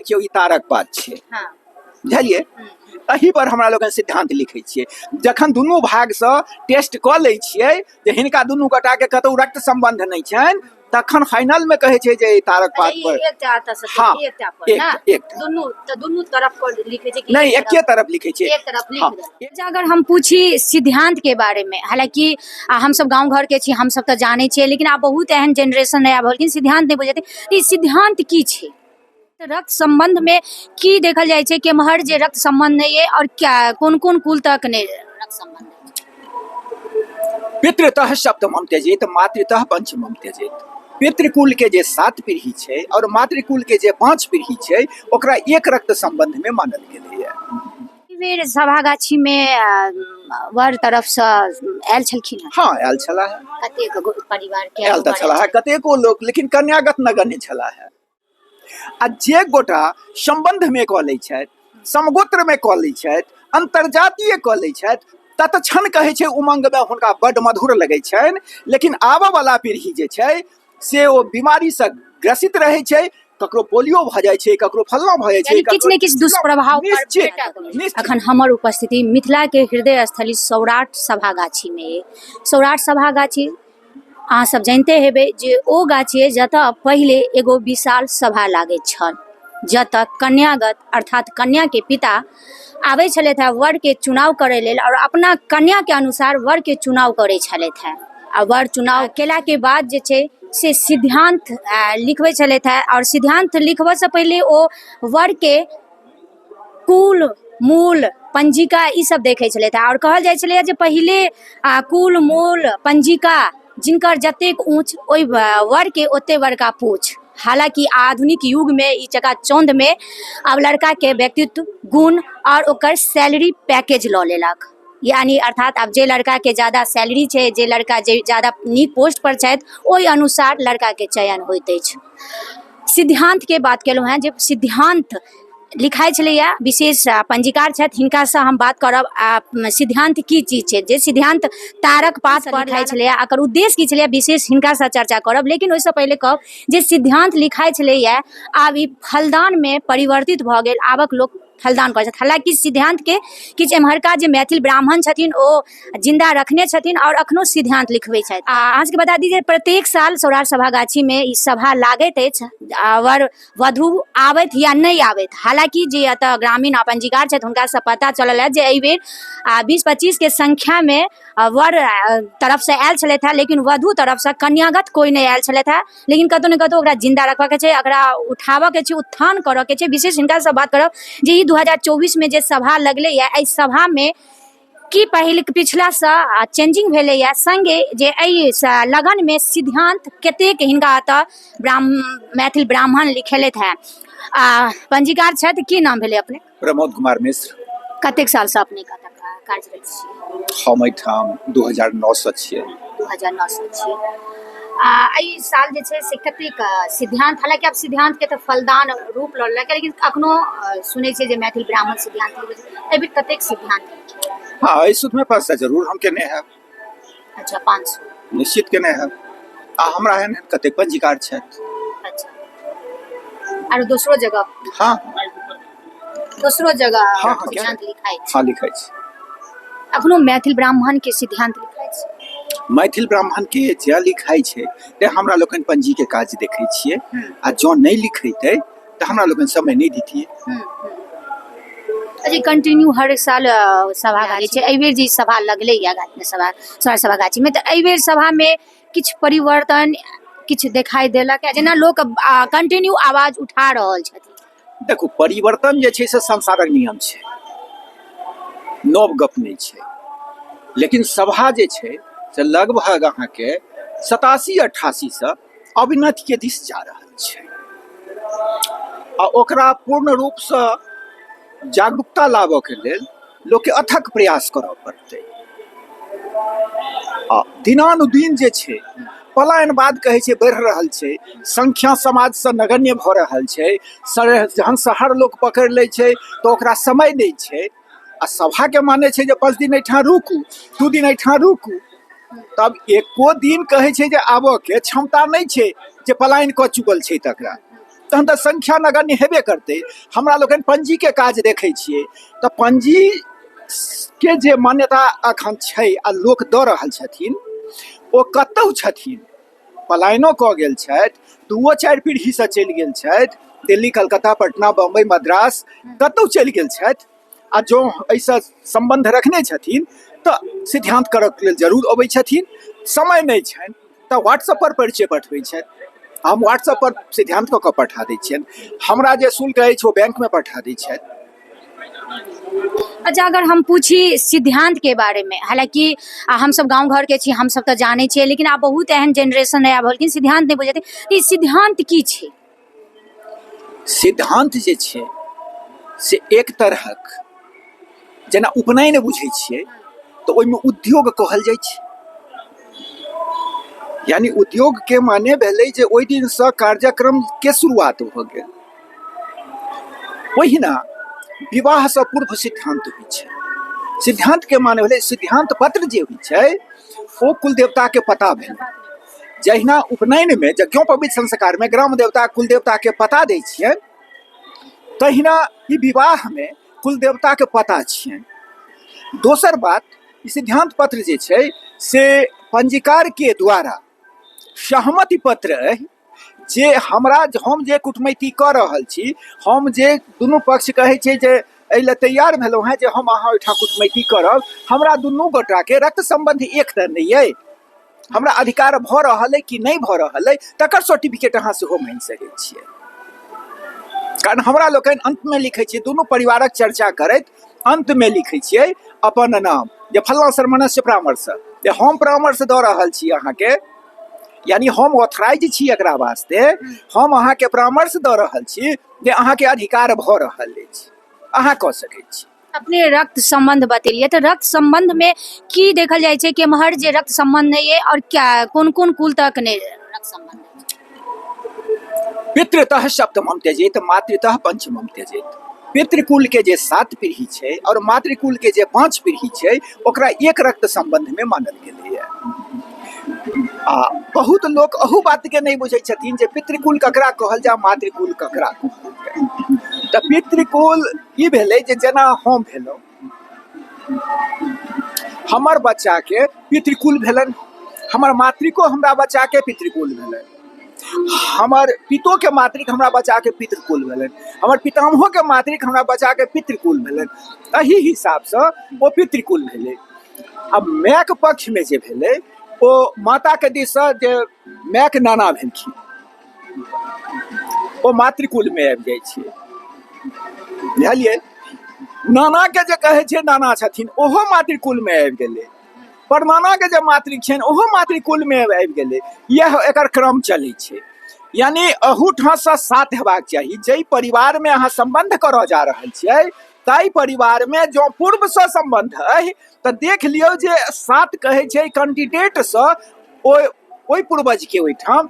देखियौ ई तारकपात छै, हाँ। बुझलियै? एही पर हमरा लोगन सिद्धांत लिखै छियै। जखन दुनू भाग से टेस्ट कऽ लै छियै जे हिनका दुनू गोटा के कतौ रक्त संबंध नहीं छनि, तखन फाइनल में कहै छै जे तारकपात पर हाँ, दोनों तरफ को लिखे छै कि नहीं एके तरफ लिखे छै, एक तरफ लिख दे। अगर हम पूछी सिद्धांत के बारे में, हालांकि हम सब गांव घर के छी, हम सब तो जाने छियै, लेकिन आब बहुत एहन जनरेशन नया भऽ गेल सिद्धांत नहीं बुझैते। ई सिद्धांत की छै? रक्त संबंध में की देखल जाय छै कि महर जे रक्त संबंध नहीं है और क्या कौन कौन कुल तक नहीं रक्त संबंध है? पितृतः सप्तमम त्यजेत मातृतः पंचमम त्यजेत। पितृकुल के जे 7 पीढ़ी छै और मातृकुल के जे 5 पीढ़ी छै ओकरा एक रक्त संबंध में मानल गेलै है। बेर सभागाछी में वर तरफ से आयल छलखिन? हाँ आयल छला है। कतेक परिवार के आयल तऽ छला है, कतेको लोक, लेकिन कन्यागत नगण्य छला है। आ जे गोटा संबंध में कऽ लै छथि, समगोत्र में कऽ लै छथि, अंतरजातीय कऽ लै छथि, तत्क्षण कहै छै उमंग में हुनका बड्ड मधुर लगै छनि, लेकिन आबऽ वाला पीढ़ी जे छै से ओ बीमारी से ग्रसित रहै छै, ककरो पोलियो भऽ जाइ छै, ककरो फल्ला भऽ जाइ छै, किछु ने किछु दुष्प्रभाव निश्चित। अखन हमर उपस्थिति मिथिला के हृदय स्थली सौराठ सभागाछी में। सौराठ सभागाछी अहाँ सब जानते हेबै जे ओ गाछी जतऽ पहिले एगो विशाल सभा लागैत छल, जतऽ कन्यागत अर्थात कन्या के पिता आबै छलथि है वर के चुनाव करे लेल और अपना कन्या के अनुसार वर के चुनाव करे छलथि है। आ वर चुनाव केला के बाद जे छै से सिद्धांत लिखबै छलथि है, और सिद्धांत लिखबऽ से पहिले ओ वर के कुल मूल पंजिका ई सब देखे छलथि है, और कहल जाइ छलै जे पहिले कुल मूल पंजिका जिनकर जतेक ऊंच ओइ वर के ओते बड़का पूछ। हालांकि आधुनिक युग में ई चकाचौंध में अब लड़का के व्यक्तित्व गुण और ओकर सैलरी पैकेज लऽ लेलक, यानी अर्थात अब जे लड़का के ज्यादा सैलरी छै, जे लड़का जे ज्यादा नीक पोस्ट पर छथि, ओहि अनुसार लड़का के चयन होइत अछि। सिद्धांत के बात केलहुँ हैं, जे सिद्धांत लिखाइ छलैया विशेष पंजीकार छथि, हिनका से हम बात करब। सिद्धांत की चीज छै? जे सिद्धांत तारकपात पर लिखाइ छलैया, एकर उद्देश्य की छलैया, विशेष हिनका से चर्चा करब। लेकिन ओहिसँ पहिले कहब जे सिद्धांत लिखाइ छलैया आब ई फलदान में परिवर्तित भऽ गेल, आबक लोक फलदान करै छथि। हालांकि सिद्धांत के किछु एम्हरका जे मैथिल ब्राह्मण छथिन ओ जिंदा रखने छथिन और अखनो सिद्धांत लिखबै छथि। अहाँ सबके बता दी जे प्रत्येक साल सौराठ सभागाछी में ई सभा लागैत अछि, वर वधु आबैत या नहीं आबैत। हालांकि जे एतऽ ग्रामीण पंजीकार छथि हुनका से पता चलल है जे एहि बेर 20-25 के संख्या में वर तरफ से आयल छलथि है, लेकिन वधु तरफ से कन्यागत कोई नहीं आयल छलथि है। लेकिन कतौ ने कतौ ओकरा जिंदा रखबा के छै, एकरा उठाबऽ के छै, उत्थान करऽ के छै। विशेष हिनका से बात करब जे 2024 में जे सभा लगले या एहि सभा में की पहले पिछला से चेंजिंग भेले या, संगे जे एहि लगन में सिद्धांत कतेक हिनका एतऽ मैथिल ब्राह्मण लिखेलथि है। पंजीकार छथि, की नाम भेलै अपने? प्रमोद कुमार मिश्र। कतेक साल से अपने कार्यरत छियै? हम एहिठाम 2009 से छियै। 2009 से छियै। एहि साल जे छै से कतेक सिद्धांत, हालांकि अब सिद्धांत के तो फलदान रूप लऽ लेलक, लेकिन अखनो सुनै छै जे मैथिल ब्राह्मण सिद्धांत लिखै छै, एहि बेर कतेक सिद्धांत? हाँ एहि सूत्र में 500 जरूर हम केने हैं। अच्छा 500 निश्चित केने हैं। हमरा एहन कतेक पंजीकार छथि। अच्छा, और दूसरो जगह? हाँ दूसरो जगह हाँ सिद्धांत लिखाइ छै? हाँ लिखाइ छै। अखनो मैथिल ब्राह्मण के सिद्धांत लिखाइ छै? मैथिल ब्राह्मण के जे लिखाइ छै ते हमरा लोकन पंजी के काज देखै छियै, आ जो नहीं लिखैते तऽ हमरा लोकन समय नहीं दितियै। अजी कंटिन्यू हर साल सभा गाछी छै, एहि बेर जे सभा लगले या गाछी सभा सौराठ सभागाछी में, तऽ एहि बेर सभा में किछु परिवर्तन किछु दिखाई देलक है, जेना लोक कंटिन्यू आवाज उठा रहल छथिन? देखो परिवर्तन जे छै से संसारक नियम छै, नव गप नहीं छै। लेकिन सभा जे छै से लगभग अहाँ के 87-88 से अवनति के दिश जा रहल छै, आ ओकरा पूर्ण रूप से जागरूकता लाबऽ के लेल लोक के अथक प्रयास करऽ पड़तै। आ दिनानुदिन जे छै पलायनवाद कहै छै बढ़ि रहल छै, संख्या समाज से नगण्य भऽ रहल छै। जहन शहर लोक पकड़ि लै छै तऽ ओकरा समय नहीं छै। आ सभा के माने छै जे 5 दिन एहिठाम रुकू, 2 दिन एहिठाम रुकू, तब एको दिन कहै छै जे आबऽ के क्षमता नहीं छै जे पलायन कऽ चुकल छै तकरा। तहन तऽ संख्या नगण्य हेबे करतै। हमरा लोकनि पंजीके काज देखै छियै, तऽ पंजी के जे मान्यता अखन छै आ लोक दऽ रहल छथिन, ओ कतहु छथिन, पलायनो कऽ गेल छथि, 2-4 पीढ़ीसँ चलि गेल छथि, दिल्ली, कलकत्ता, पटना, बम्बई, मद्रास कतहु चलि गेल छथि। आ जो एहिसँ सम्बन्ध रखने छथिन तऽ सिद्धांत करऽके लेल जरूर अबै छथिन। समय नहि छनि तऽ व्हाट्सअप पर परिचय पठबै छथि, हम व्हाट्सअप पर सिद्धांत कऽ कऽ पठा दै छियनि। हमरा जे शुल्क अछि ओ बैंकमे पठा दै छथि। अच्छा, अगर हम पूछी सिद्धांत के बारे में, हालांकि हम सब गांव घर के छी, हम सब तो जाने छियै, लेकिन आब बहुत एहन जनरेशन है, आब लेकिन सिद्धांत नहीं बुझे ई सिद्धांत की छै? सिद्धांत जे छै से एक तरहक, जेना उपनयन बुझै छियै तऽ ओहिमे उद्योग कहल जाइ छै। यानी उद्योग के माने भेलै जे ओहि दिनसँ कार्यक्रम के शुरुआत भऽ गेल। ओहिना विवाहसँ पूर्व सिद्धांत होइ छै। सिद्धांत के माने भेलै सिद्धांत पत्र जे होइ छै ओ कुल देवता के पता भेल। जहिना उपनयन में यज्ञोपवीत संस्कार में ग्राम देवता कुल देवता के पता दै छियनि, तहिना ई विवाह में कुल देवता के पता छियनि। दोसर बात, ई सिद्धांत पत्र जे छै से पंजीकार के द्वारा सहमति पत्र है, जे हमरा हम जे कुटमैती कऽ रहल छी, हम जे दुनू पक्ष कहै छै जे एहि लेल तैयार भेलहुँ हेँ जे हम अहाँ ओहिठाम कुटमैती करब, हमरा दुनू गोटाके रक्त सम्बन्ध एक तऽ नहि अइ, हमरा अधिकार भऽ रहल अइ कि नहि भऽ रहल अइ, तकर सर्टिफिकेट अहाँ सेहो मांगि सकै छियै। कारण हमरा लोकनि अंतमे लिखै छियै, दुनू परिवारक चर्चा करैत अंतमे लिखै छियै अपन नाम, जे फल्लाँ सर्वमनस्य परामर्श, जे हम परामर्श दऽ रहल छी अहाँके, यानी हम ऑथराइज छी एकरा वास्ते, हम अहाँके परामर्श दऽ रहल छी जे अहाँके अधिकार भऽ रहल अछि, अहाँ कऽ सकै छी। अपने रक्त संबंध बतेलिए, तो रक्त संबंध में की देखल जाय छै कि महर जे रक्त संबंध नहीं है, और क्या कौन कौन कुल तक ने रक्त संबंध है? पितृतः सप्तमम त्यजेत, मातृतः पंचमम त्यजेत। पितृकुल के जे 7 पीढ़ी छै और मातृकुल के जे 5 पीढ़ी छै, ओकरा एक रक्त संबंध में मानल गेलै है। आ बहुत लोग अहू बात के नहीं बुझै छथिन जे पितृकुल ककरा कहल जा, मातृकुल ककरा कहल जा। तऽ पितृकुल ई भेलै जे जेना हम भेलहुँ, हमर बच्चा के पितृकुल भेलनि, हमर मातृको हमरा बच्चा के पितृकुल भेलनि, हमर पितो के मातृक हमरा बच्चा के पितृकुल भेलनि, हमर पितामहो के मातृक हमरा बच्चा के पितृकुल भेलनि। एही हिसाबसँ ओ पितृकुल भेलै। अब मायके पक्ष में जे भेलै ओ माता के दिससँ जे मायके नाना भेलखिन, ओ मातृकुल में आबि जाइ छै, बुझलियै। नाना के जे कहै छै नाना छथिन, ओहो मातृकुल में आबि गेलै। परनाना के जे मातृक छनि ओहो मातृकुल में आबि गेलै। यह एकर क्रम चलै छै। यानी अहूठामसँ साथ हेबाक चाही। जाहि परिवार में अहाँ संबंध करऽ जा रहल छियै, ताहि परिवार में जो पूर्वसँ संबंध अइ तऽ देख लियौ जे साथ कहै छै कैंडिडेटसँ ओहि पूर्वज के ओहिठाम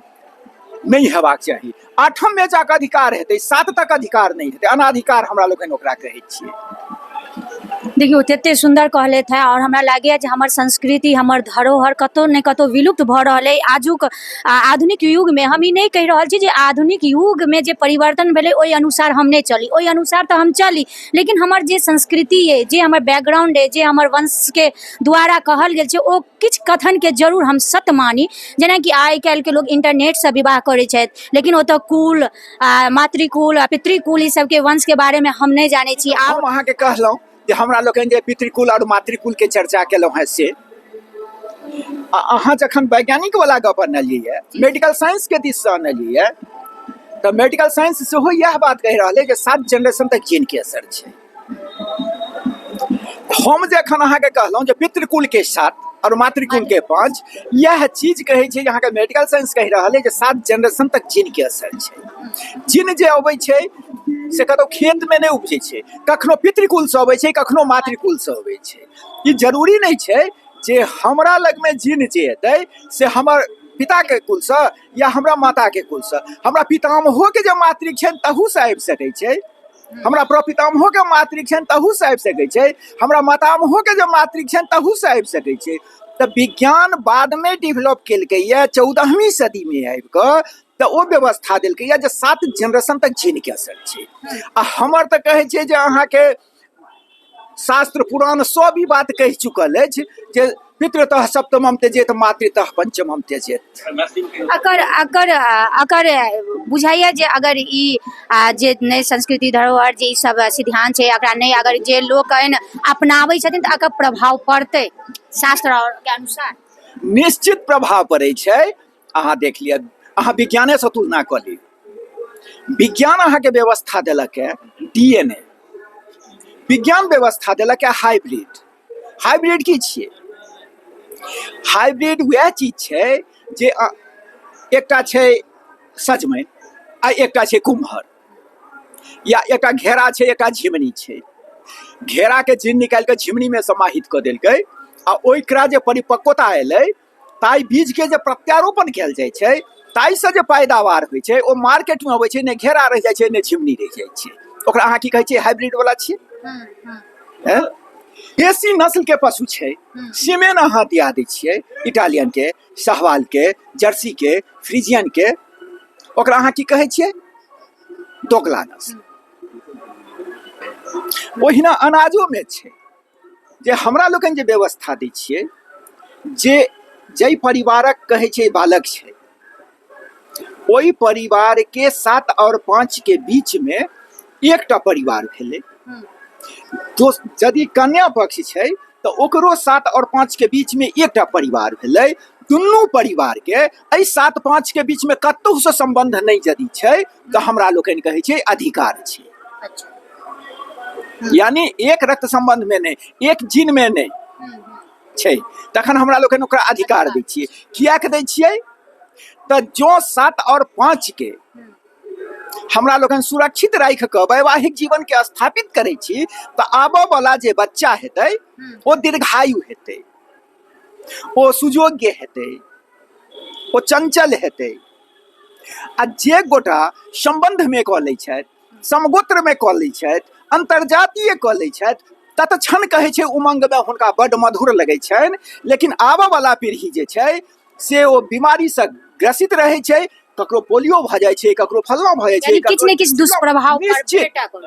नहीं हेबाक चाही। 8म में जाके अधिकार हेतै, 7 तक अधिकार नहीं हेतै, अनाधिकार हमरा लोकनि ओकरा कहै छियै। देखियो तते सुंदर कहलेथ है, और हमरा लागैया जे हमर संस्कृति, हमर धरोहर कतौ ने कतौ विलुप्त भऽ रहल है आजुक आधुनिक युग में। हम ई नहीं कहि रहल छी जे आधुनिक युग में जे परिवर्तन भेलै ओहि अनुसार हम नहीं चली, ओहि अनुसार तऽ हम चली, लेकिन हमर जे संस्कृति है, जे हमर बैकग्राउंड है, जे हमर वंश के द्वारा कहल गेल छै, ओ किछु कथन के जरूर हम सत्य मानी। जेनाकि आइ काल्हि के लोग इंटरनेट से विवाह करै छथि, लेकिन ओतऽ कुल, मातृकुल आ पितृकुल ई सबके वंश के बारे में हम नहीं जानै छी। हम अहाँके कहलहुँ जे हमरा लोकनि जे पितृकुल और मातृकुल के चर्चा केलहुँ हैं से, अहाँ जखन वैज्ञानिक वाला गप अनलियै, मेडिकल साइंस के दिस से अनलियै, तऽ मेडिकल साइंस सेहो यह बात कहि रहल है जे 7 जनरेशन तक जीन के असर छै। हम जखन अहाँके कहलहुँ जे पितृकुल के 7 और मातृकुल के 5, यह चीज कहै छै जे अहाँके मेडिकल साइंस कहि रहल है जे 7 जनरेशन तक जीन के असर छै। जीन जे अबै छै से कतौ खेत में नहीं उपजै छै, कखनो पितृकुल से अबै छै, कखनो मातृकुल से अबै छै। ई जरूरी नहीं छै जे हमरा लग में जीन जे एतै से हमर पिता के कुल से या हमरा माता के कुल से, हमरा पितामहो के जे मातृक छनि तहू से आबि सकै छै, हमरा प्रपितामहो के मातृक छनि तहू से आबि सकै छै, हमरा मातामहो के जे मातृक छनि तहू से आबि सकै छै। तऽ विज्ञान बाद में डेवलप केलकै, 14वीं सदी में आबि कऽ तो वो व्यवस्था दिलकै या जे 7 जनरेशन तक जीन के सकै आ हमर तऽ कहै छै जे अहाँके शास्त्र पुराण सब ई बात कहि चुकल अछि जे पितृतः सप्तमम त्यजेत मातृतः पंचमम त्यजेत। अगर बुझाइए जे अगर ई जे नई संस्कृति धरोहर जे ई सब सिद्धांत छै एकरा नहीं अगर जे लोग अपनाबै छथिन तऽ एकर प्रभाव पड़तै शास्त्र के अनुसार? निश्चित प्रभाव पड़ै छै। अहाँ देख लिअ, अहाँ विज्ञाने से तुलना कऽ ली। विज्ञान अहाँके व्यवस्था देलक है डीएनए, विज्ञान व्यवस्था देलक है हाइब्रिड। हाइब्रिड की छियै? हाइब्रिड वह चीज छै जे एकटा छै सजमनि आ एकटा छै कुम्हर, या एकटा घेरा छै एकटा झिमनी छै। घेरा के जीन निकालि के झिमनी में समाहित कऽ देलकै आ ओकरा जे परिपक्वता एलै ताई बीज के जे प्रत्यारोपण कयल जाइ छै ताई से जे पैदावार होइ छै ओ मार्केट में अबै छै, ने घेरा रह जाइ छै ने झिमनी रह जाइ छै। ओकरा अहाँ की कहै छियै? हाइब्रिड वाला छियै। देसी नस्ल के पशु छै, सीमेन अहाँ दिया दै छियै इटालियन के, सहवाल के, जर्सी के, फ्रीजियन के, ओकरा अहाँ की कहै छियै? दोगला नस्ल। ओहिना अनाजो में छै जे हमरा लोकनि जे व्यवस्था दै छियै, जे जै परिवारक कहै छै बालक छै, ओहि परिवार के 7 और 5 के बीच में एकटा परिवार भेलै। तो यदि कन्या पक्ष छै तो ओकरो 7 और 5 के बीच में एकटा परिवार भेलै। दुनू परिवार के एहि 7-5 के बीच में कतहु से संबंध नहीं यदि छै तो हमरा लोकनि कहै छै अधिकार छै। यानी एक रक्त संबंध में नहीं, एक जीन में नहीं छै, तखन हमरा लोकनि ओकरा अधिकार दै छियै। कियाक दै छियै? तो जो 7 और 5 के हमरा लोकनि सुरक्षित राखि कऽ वैवाहिक जीवन के स्थापित करै छी तो आबऽ वाला जे बच्चा हेतै ओ दीर्घायु हेतै, ओ सुयोग्य हेतै, ओ चंचल हेतै। आ जे गोटा संबंध में कऽ लै छथि, समगोत्र में कऽ लै छथि, अंतर्जातीय कऽ लै छथि, तत्क्षण कहै छै उमंग में हुनका बड्ड मधुर लगै छनि, लेकिन आबऽ वाला पीढ़ी जे छै से ओ बीमारी से ग्रसित रहै छै, ककरो पोलियो भ जाय छै, ककरो फलना भ जाय छै, किछ ने किछ दुष्प्रभाव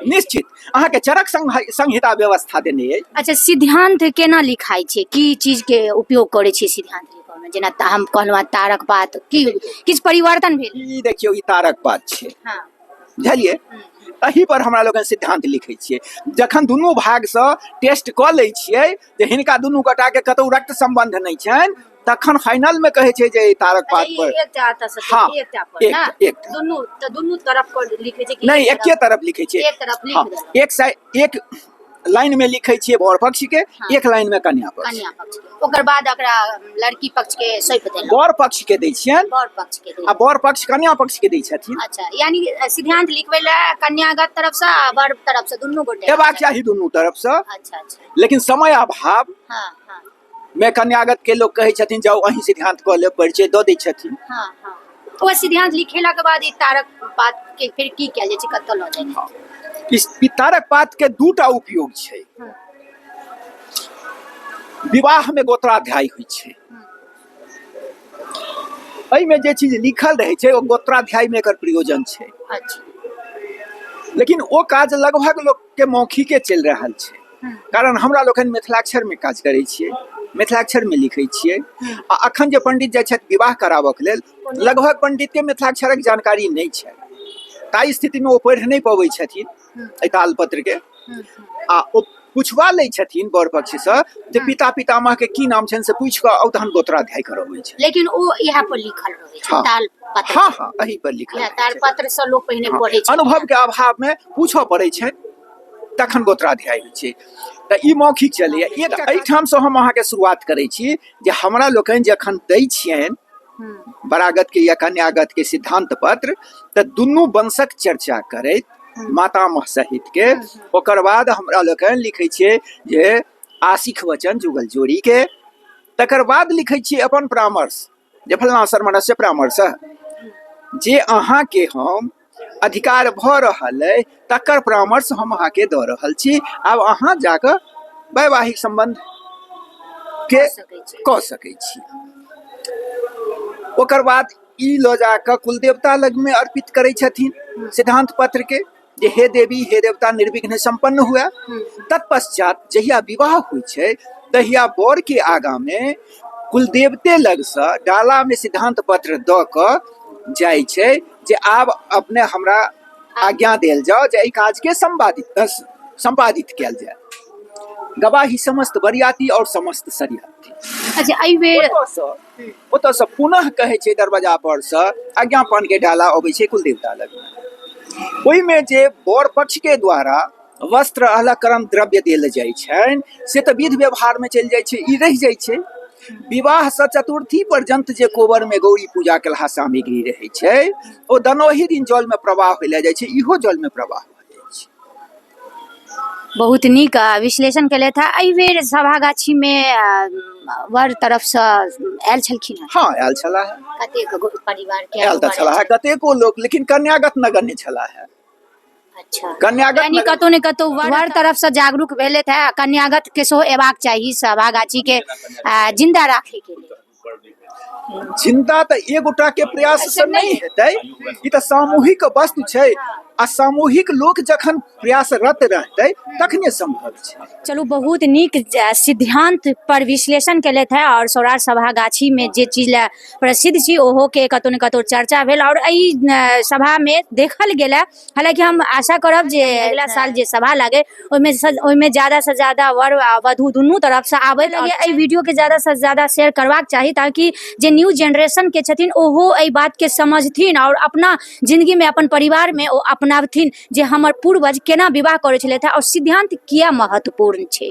निश्चित अहाँके चरक संहिता व्यवस्था देने अछि। अच्छा, सिद्धांत केना लिखाई छै? की चीज के उपयोग करे छै सिद्धांत लिखै में? जेना हम कहलहुँ तारक पात, की किछ परिवर्तन भेल? ई देखियौ, ई तारक पात छै, बुझलियै? एही पर हमरा लोगन सिद्धांत लिखै छियै। जखन दुनू भाग से टेस्ट कऽ लै छियै जे हिनका दुनू गोटा के कतौ रक्त संबंध नहीं छनि, तखन फाइनल में कहै छै जे तारक पात पर दुनू तरफ पर लिखै छै कि नहीं? एके तरफ लिखै छै, एक तरफ लिख देलक। एक साइड एक लाइन में लिखै छियै बर पक्ष के, एक लाइन में कन्या पक्ष। ओकर बाद एकरा लड़की पक्ष के सौंप देलक, बर पक्ष के दै छियनि, बर पक्ष के आ बर पक्ष कन्या पक्ष के दै छथिन। अच्छा, यानी सिद्धांत लिखबै ला कन्यागत तरफ से आ बर तरफ से दुनू गोटे हेबाक चाही, दुनू तरफ से। अच्छा अच्छा, लेकिन समय अभाव में कन्यागत के लोग कहै छथिन जाओ अहीं सिद्धांत कऽ ले, परिचय दऽ दै छथिन। ओ सिद्धांत लिखेला के बाद ई तारक पात के फिर की कयल जाइ छै, कतऽ लऽ जाइ छै? ई तारक पात के दूटा उपयोग छै। विवाह में गोत्राध्याय होइ छै, एहि में जे चीज लिखल रहै छै ओ गोत्राध्याय में एकर प्रयोजन छै। लेकिन ओ काज लगभग लोग के मौखिके चलि रहल छै, कारण हमरा लोकनि मिथिलाक्षर में काज करै छियै, मिथिलाक्षर में लिखै छियै। आ अखन जे पंडित जाइ छथि विवाह कराबऽ के लेल, लगभग पंडित के मिथिलाक्षरक जानकारी नहीं छै, ताहि स्थिति में ओ पढ़ि नहीं पबै छथिन एहि तालपत्र के। आ ओ पुछवा लै छथिन बर पक्ष से जे पिता पितामह के की नाम छनि से पूछि कऽ औ तहन गोत्राध्याय करबै छै। लेकिन ओ यहाँ पर लिखल रहै छै तालपत्र। हाँ, एही पर लिखल है। तालपत्र से लोग पहिने पढ़ै छै, अनुभव के अभाव में पूछऽ पड़ै छै, तखन गोत्राध्याय होइ छै। तऽ ई मौखिक चलैया। एहिठाम से हम अहाँके शुरुआत करै छी जे हमरा लोकनि जखन दै छियनि बरागत के या कन्यागत के सिद्धांत पत्र, तऽ दुनू वंशक चर्चा करैत मातामह सहित के, ओकर बाद हमरा लोकनि लिखै छियै जे आशिख वचन जुगल जोड़ी के, तकर बाद लिखै छियै अपन परामर्श, जे फलना सरमणस्य परामर्श, जे अहाँ के हम अधिकार भऽ रहल है तकर परामर्श हम अहाँ के दऽ रहल छी। आब अहाँ जाकर वैवाहिक संबंध के कऽ सकै छी। ओकर बाद ई लऽ जाकऽ कुलदेवता लग में अर्पित करै छथिन सिद्धांत पत्र के, जे हे देवी हे देवता निर्विघ्न संपन्न हुए। तत्पश्चात जहिया विवाह होइ छै तहिया बर के आगा में कुलदेवते लग से डाला में सिद्धांत पत्र दऽ कऽ जाइ छै जे आब अपने हमरा आज्ञा देल जाओ जे एहि काज के संपादित कयल जाय। गवाही समस्त बरियाती और समस्त सरियाती। अच्छा, एहि बेर ओतऽ से पुनः कहै छै दरवाजा पर से आज्ञापन के डाला अबै छै कुलदेवता लग में। ओहि में जे बर पक्ष के द्वारा वस्त्र अलंकरण द्रव्य देल जाइ छनि से तऽ विध व्यवहार में चलि जाइ छै, ई रहि जाइ छै। विवाह से चतुर्थी पर्यंत जे कोबर में गौरी पूजा केलहा सामग्री रहे छै ओ दनोही दिन जल में प्रवाह होइले जाइ छै, इहो जल में प्रवाह हो जाइ छै। बहुत नीक विश्लेषण केले था। एहि बेर सभागाछी में वर तरफ से आयल छलखिन हँ? हाँ, आयल छला है। कतेक परिवार के आयल तऽ छला है, कतेको लोक, लेकिन कन्यागत नगण्य छला है। अच्छा, कन्यागत यानी कतौ ने कतौ वर तरफ से जागरूक भेले थे, कन्यागत के सेहो एबाक चाही सभागाछी के जिंदा राखे के लिए। जिंदा तऽ एगोटा के प्रयास से नहीं हेतै, ई तऽ सामूहिक वस्तु छै आ सामूहिक लोक जखन प्रयासरत रहतै तखने संभव छै। चलू, बहुत नीक सिद्धांत पर विश्लेषण केले थे और सौराठ सभागाछी में जे चीज ला प्रसिद्ध छी ओहो के कतौ ने कतौ चर्चा भेल और एहि सभा में देखल गेला। हालांकि हम आशा करब जे अगला साल जे सभा लागे ओहिमे ज्यादा से ज्यादा वर वधु दुनू तरफ से आबे लगे। एहि वीडियो के ज्यादा से ज्यादा शेयर करबाक चाही ताकि जे न्यू जनरेशन के छथिन ओहो एहि बात के समझथिन और अपना जिंदगी में अपन परिवार में ओ अपनावथिन जे हमर पूर्वज केना विवाह करै छलै और सिद्धांत किया महत्वपूर्ण छै।